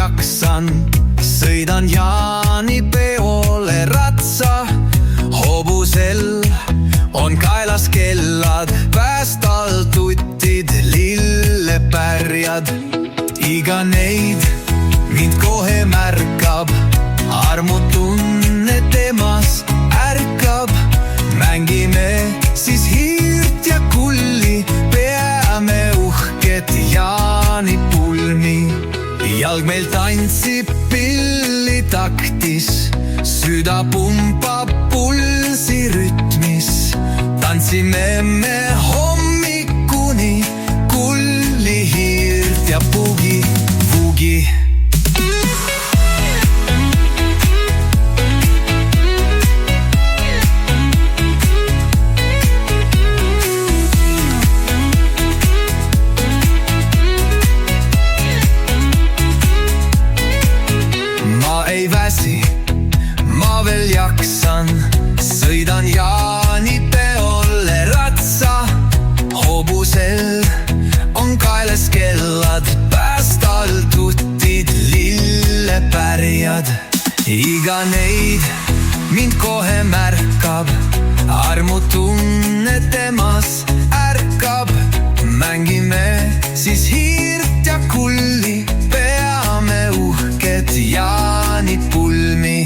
jaksan, sõidan jaanipeole ratsa. Hobusel on kaelas kellad, päästal tutid, lillepärjad. Iga neid mind kohe märkab, armutunne temas ärkab. Mängime siis hiirt ja kulli, peame uhket jaanipulmi. Jalg meil tantsib pillitaktis, süda pumpab pulsi rütmis. Tantsime me hommikuni, kulli, hiirt ja bugi-vugi. Ei väsi, ma veel jaksan, sõidan jaanipeole ratsa. Hobusel on kaelas kellad, päästal tutid, lillepärjad. Iga neid mind kohe märkab, armutunne temas ärkab. Mängime siis hiirt ja kulli, peame uhket jaanipulmi.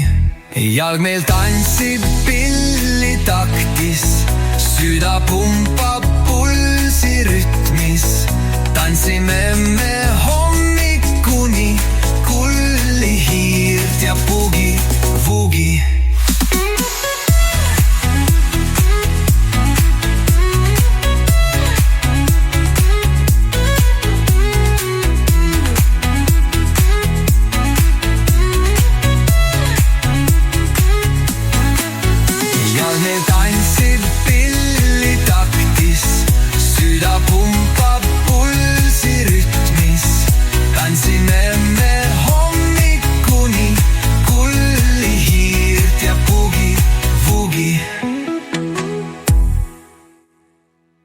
Jalg meil tantsib pillitaktis, süda pumpab pulsi rütmis. Tantsime me hommikuni, kulli, hiirt ja bugi-vugi. Jalg meil tantsib pillitaktis,